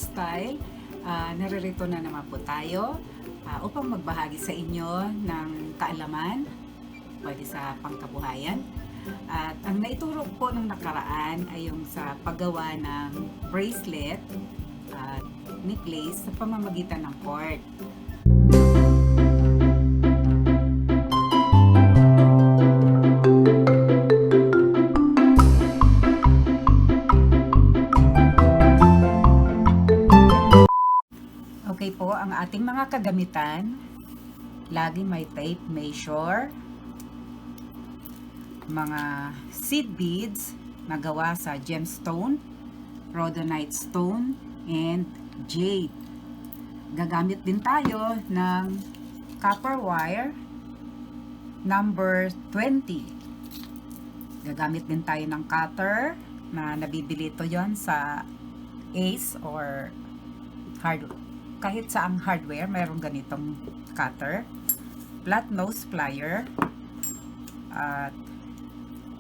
style. Naririto na naman po tayo upang magbahagi sa inyo ng kaalaman pwede sa pangkabuhayan. At ang naituro po nung nakaraan ay yung sa paggawa ng bracelet at necklace sa pamamagitan ng cord. Okay po, ang ating mga kagamitan, lagi may tape measure, mga seed beads na gawa sa gemstone, rhodonite stone, and jade. Gagamit din tayo ng copper wire number 20. Gagamit din tayo ng cutter na nabibili ito yon sa Ace or kahit saang hardware, mayroong ganitong cutter, flat nose plier, at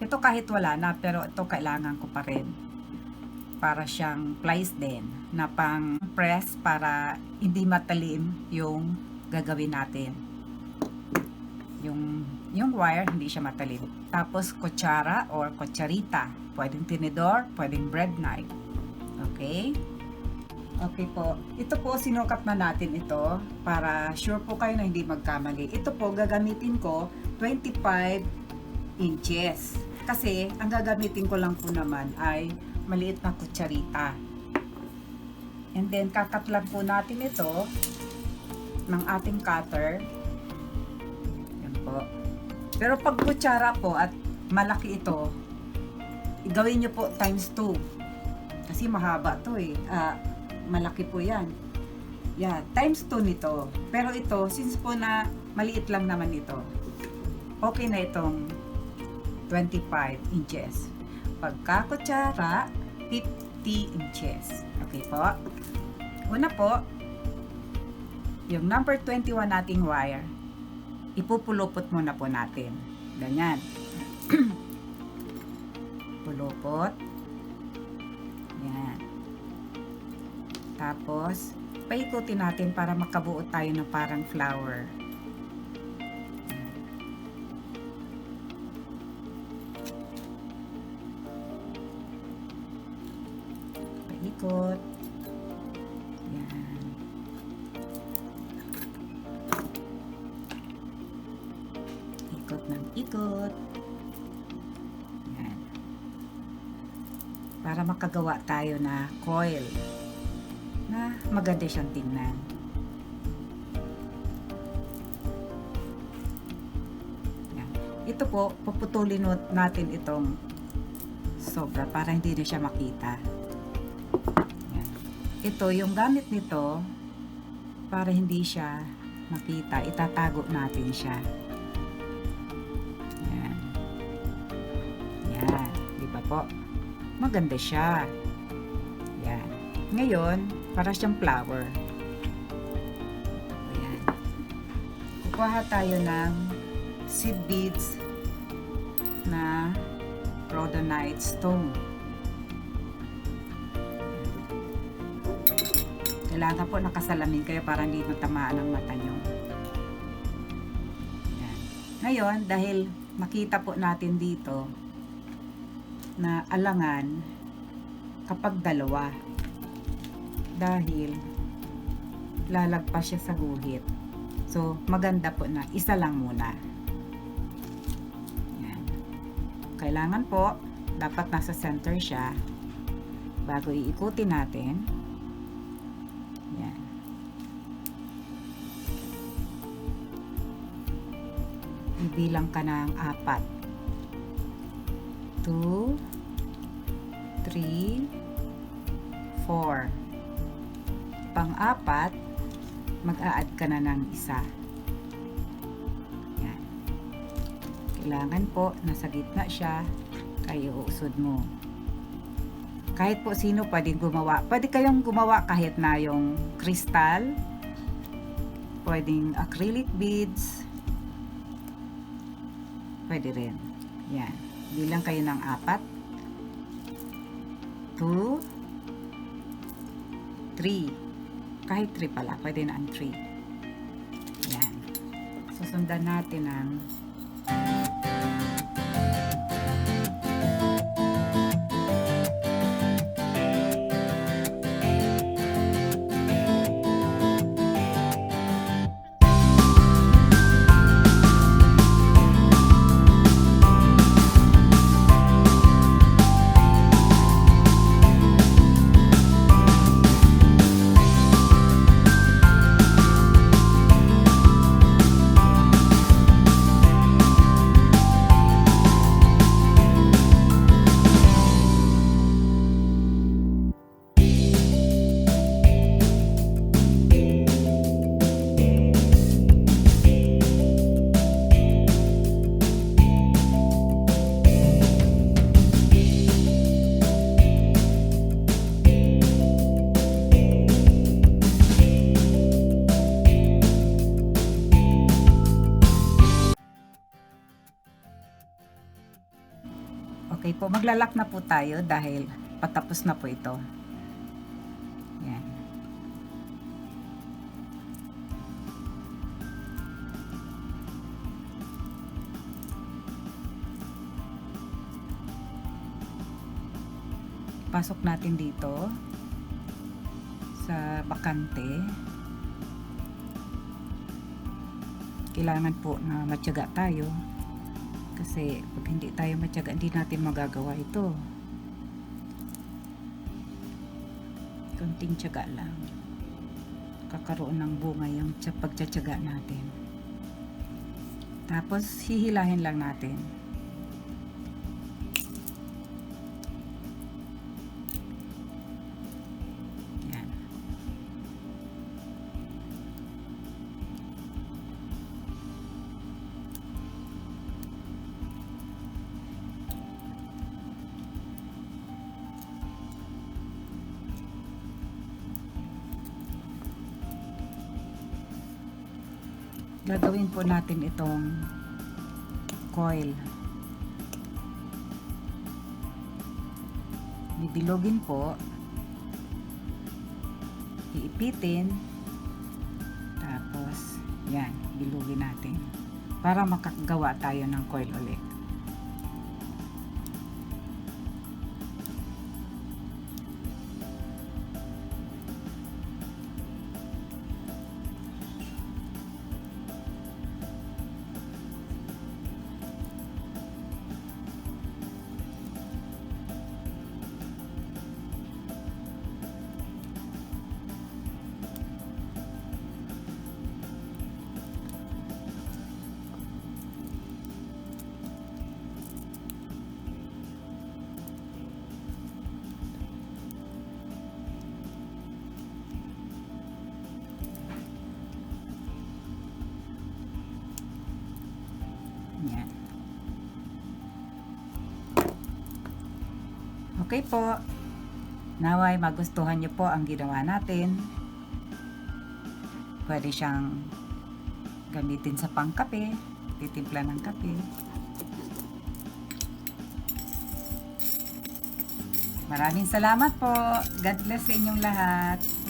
ito kahit wala na, pero ito kailangan ko pa rin para siyang plies din na pang press para hindi matalim yung gagawin natin, yung wire hindi siya matalim. Tapos kutsara or kutsarita, pwedeng tinidor, pwedeng bread knife. Okay po, ito po sinukat na natin ito para sure po kayo na hindi magkamali. Ito po gagamitin ko 25 inches kasi ang gagamitin ko lang po naman ay maliit na kutsarita. And then kakat lang po natin ito ng ating cutter. Yan po. Pero pag kutsara po at malaki ito, igawin nyo po times 2 kasi mahaba to malaki po yan. Yeah, times 2 nito. Pero ito, since po na maliit lang naman ito, okay na itong 25 inches. Pagkakutsara, 50 inches. Okay po. Una po, yung number 21 nating wire, ipupulupot muna po natin. Ganyan. Pulupot. Yan. Tapos, paikutin natin para makabuo tayo ng parang flower. Paikot. Yan. Ikot ng ikot. Yan. Para makagawa tayo na coil na maganda siyang tingnan. Yan. Ito po, puputulin natin itong sobra para hindi na siya makita. Yan. Ito, yung gamit nito, para hindi siya makita, itatago natin siya. Yan. Yan. Diba po? Maganda siya. Yan. Ngayon, para siyang flower. Ayan. Kukuha tayo ng seed beads na rhodonite stone. Kailangan po nakasalamin kayo para hindi matamaan ang mata nyo. Ayan. Ngayon, dahil makita po natin dito na alangan kapag dalawa, dahil lalagpas siya sa guhit. So, maganda po na isa lang muna. Yan. Kailangan po, dapat nasa center siya bago iikutin natin. Yan. Ibilang ka ng 4. 2, 3, 4. Pang-4, mag-a-add ka na ng isa. Yan. Kailangan po, nasa gitna siya, kaya uusod mo. Kahit po sino pwedeng gumawa. Pwede kayong gumawa kahit na yung crystal, pwedeng acrylic beads, pwede rin. Yan. Bilang kayo ng 4. 2, 3. Kahit 3 pala, pwede na ang 3. Yan. Susundan natin ang okay po, maglalak na po tayo dahil patapos na po ito. Yan. Pasok natin dito sa bakante. Kailangan po na matyaga tayo. Kasi pag hindi tayo matyaga, hindi natin magagawa ito. Konting tiyaga lang. Kakaroon ng bunga yung pagtsatsaga natin. Tapos hihilahin lang natin. Yan. Gagawin po natin itong coil. Bibilogin po, iipitin, tapos yan, bilugin natin para makagawa tayo ng coil ulit. Yan. Okay po. Naway magustuhan nyo po ang ginawa natin. Pwede siyang gamitin sa pangkape, titimpla ng kape. Maraming salamat po. God bless sa inyong lahat.